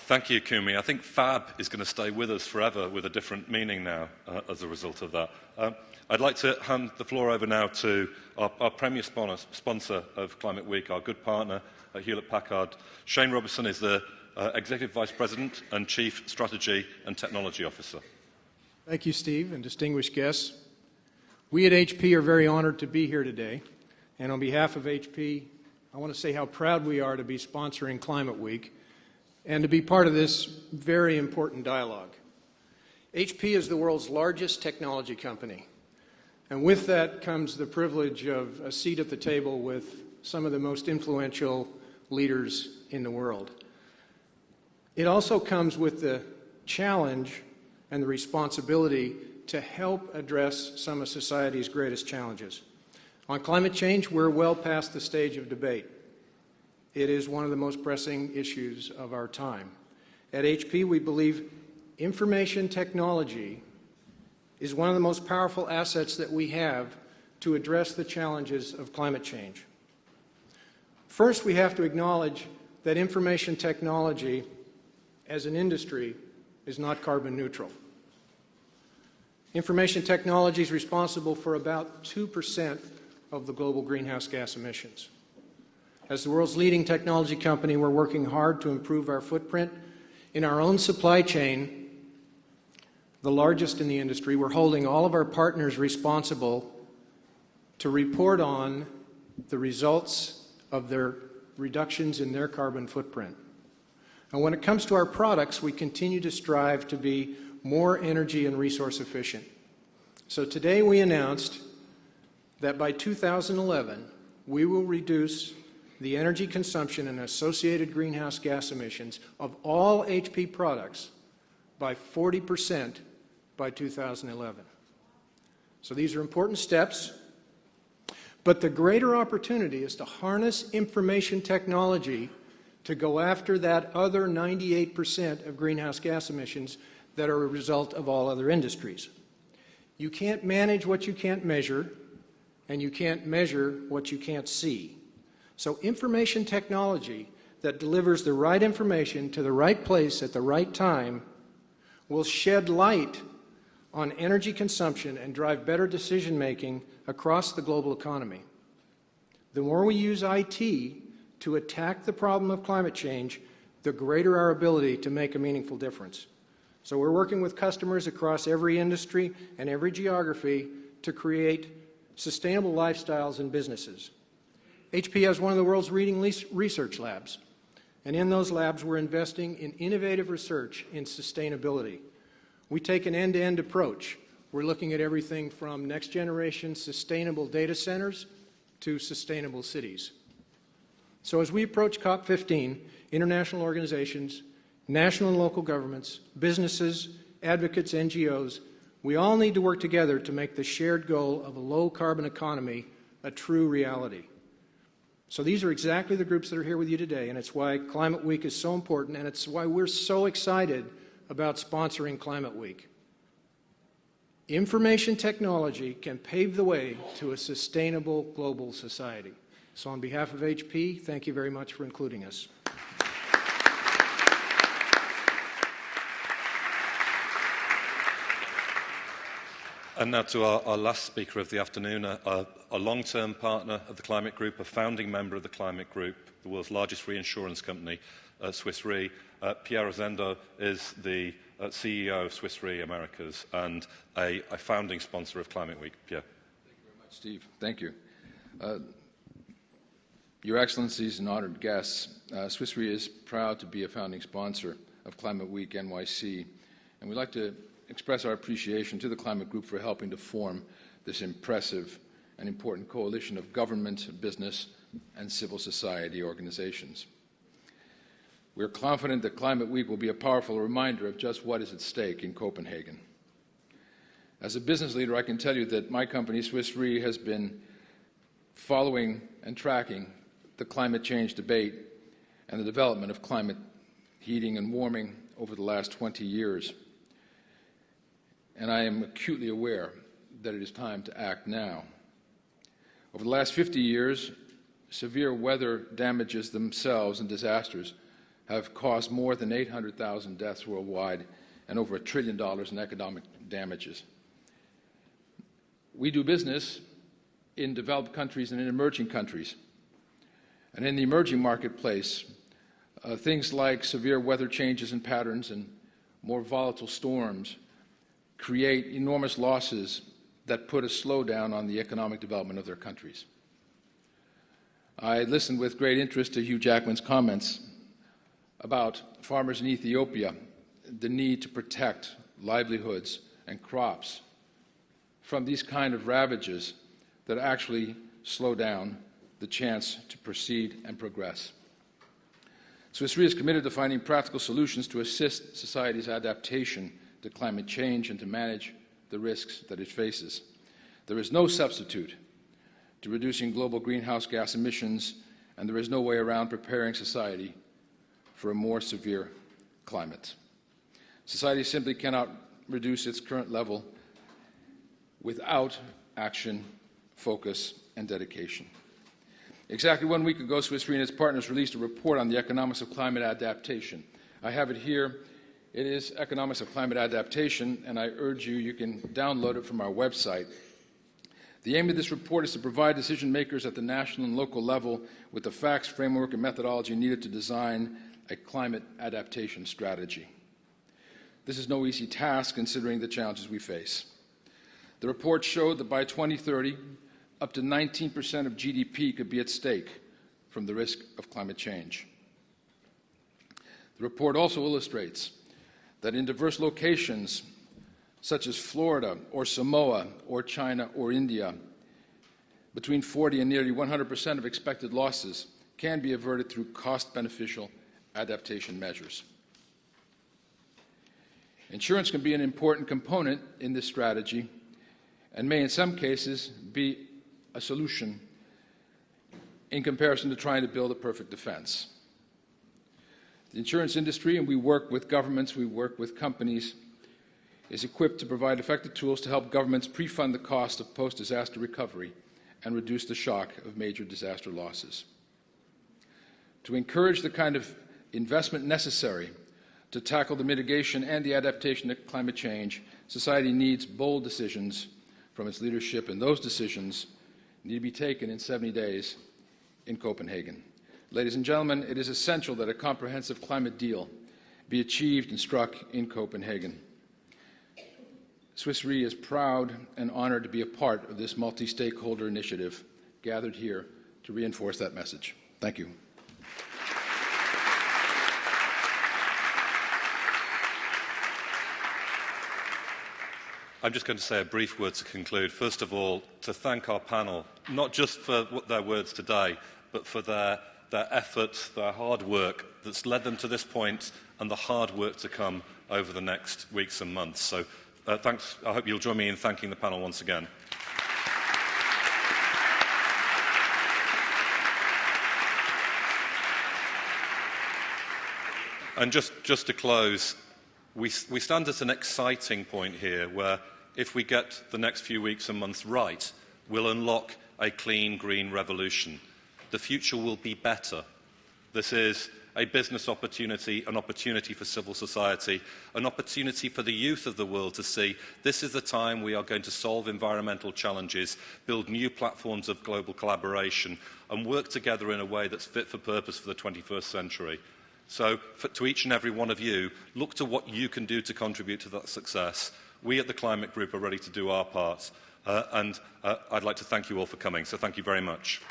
Thank you, Kumi. I think fab is going to stay with us forever with a different meaning now as a result of that. I'd like to hand the floor over now to our premier sponsor of Climate Week, our good partner at Hewlett-Packard. Shane Robison is the Executive Vice President and Chief Strategy and Technology Officer. Thank you, Steve, and distinguished guests. We at HP are very honored to be here today. And on behalf of HP, I want to say how proud we are to be sponsoring Climate Week and to be part of this very important dialogue. HP is the world's largest technology company. And with that comes the privilege of a seat at the table with some of the most influential leaders in the world. It also comes with the challenge and the responsibility to help address some of society's greatest challenges. On climate change, we're well past the stage of debate. It is one of the most pressing issues of our time. At HP, we believe information technology is one of the most powerful assets that we have to address the challenges of climate change. First, we have to acknowledge that information technology as an industry is not carbon neutral. Information technology is responsible for about 2% of the global greenhouse gas emissions. As the world's leading technology company, we're working hard to improve our footprint in our own supply chain, the largest in the industry. We're holding all of our partners responsible to report on the results of their reductions in their carbon footprint. And when it comes to our products, we continue to strive to be more energy and resource efficient. So today we announced that by 2011, we will reduce the energy consumption and associated greenhouse gas emissions of all HP products by 40% by 2011. So these are important steps, but the greater opportunity is to harness information technology to go after that other 98% of greenhouse gas emissions that are a result of all other industries. You can't manage what you can't measure, and you can't measure what you can't see. So information technology that delivers the right information to the right place at the right time will shed light on energy consumption and drive better decision-making across the global economy. The more we use IT to attack the problem of climate change, the greater our ability to make a meaningful difference. So we're working with customers across every industry and every geography to create sustainable lifestyles and businesses. HP has one of the world's leading research labs, and in those labs we're investing in innovative research in sustainability. We take an end-to-end approach. We're looking at everything from next-generation sustainable data centers to sustainable cities. So as we approach COP15, international organizations, national and local governments, businesses, advocates, NGOs, we all need to work together to make the shared goal of a low-carbon economy a true reality. So these are exactly the groups that are here with you today, and it's why Climate Week is so important, and it's why we're so excited about sponsoring Climate Week. Information technology can pave the way to a sustainable global society. So on behalf of HP, thank you very much for including us. And now to our last speaker of the afternoon, a long-term partner of the Climate Group, a founding member of the Climate Group, the world's largest reinsurance company, Swiss Re. Pierre Ozendo is the CEO of Swiss Re Americas and a founding sponsor of Climate Week. Pierre. Thank you very much, Steve. Thank you. Your Excellencies and honored guests, Swiss Re is proud to be a founding sponsor of Climate Week NYC, and we'd like to express our appreciation to the Climate Group for helping to form this impressive and important coalition of government, business, and civil society organizations. We are confident that Climate Week will be a powerful reminder of just what is at stake in Copenhagen. As a business leader, I can tell you that my company, Swiss Re, has been following and tracking the climate change debate and the development of climate heating and warming over the last 20 years. And I am acutely aware that it is time to act now. Over the last 50 years, severe weather damages themselves and disasters have caused more than 800,000 deaths worldwide and over $1 trillion in economic damages. We do business in developed countries and in emerging countries. And in the emerging marketplace, things like severe weather changes and patterns and more volatile storms create enormous losses that put a slowdown on the economic development of their countries. I listened with great interest to Hugh Jackman's comments about farmers in Ethiopia, the need to protect livelihoods and crops from these kind of ravages that actually slow down the chance to proceed and progress. Swiss Re is committed to finding practical solutions to assist society's adaptation to climate change and to manage the risks that it faces. There is no substitute to reducing global greenhouse gas emissions, and there is no way around preparing society for a more severe climate. Society simply cannot reduce its current level without action, focus, and dedication. Exactly 1 week ago, Swiss Re and its partners released a report on the economics of climate adaptation. I have it here. It is Economics of Climate Adaptation, and I urge you can download it from our website. The aim of this report is to provide decision makers at the national and local level with the facts, framework, and methodology needed to design a climate adaptation strategy. This is no easy task considering the challenges we face. The report showed that by 2030, up to 19% of GDP could be at stake from the risk of climate change. The report also illustrates that in diverse locations, such as Florida or Samoa or China or India, between 40 and nearly 100% of expected losses can be averted through cost-beneficial adaptation measures. Insurance can be an important component in this strategy and may in some cases be a solution in comparison to trying to build a perfect defense. The insurance industry, and we work with governments, we work with companies, is equipped to provide effective tools to help governments pre-fund the cost of post-disaster recovery and reduce the shock of major disaster losses. To encourage the kind of investment necessary to tackle the mitigation and the adaptation to climate change, society needs bold decisions from its leadership, and those decisions need to be taken in 70 days in Copenhagen. Ladies and gentlemen, it is essential that a comprehensive climate deal be achieved and struck in Copenhagen. Swiss Re is proud and honored to be a part of this multi-stakeholder initiative gathered here to reinforce that message. Thank you. I'm just going to say a brief word to conclude. First of all, to thank our panel, not just for their words today, but for their effort, their hard work that's led them to this point, and the hard work to come over the next weeks and months. So thanks. I hope you'll join me in thanking the panel once again. And just to close, we stand at an exciting point here where, if we get the next few weeks and months right, we'll unlock a clean green revolution. The future will be better. This is a business opportunity, an opportunity for civil society, an opportunity for the youth of the world to see this is the time we are going to solve environmental challenges, build new platforms of global collaboration, and work together in a way that's fit for purpose for the 21st century. So, to each and every one of you, look to what you can do to contribute to that success. We at the Climate Group are ready to do our part, and I'd like to thank you all for coming, so thank you very much.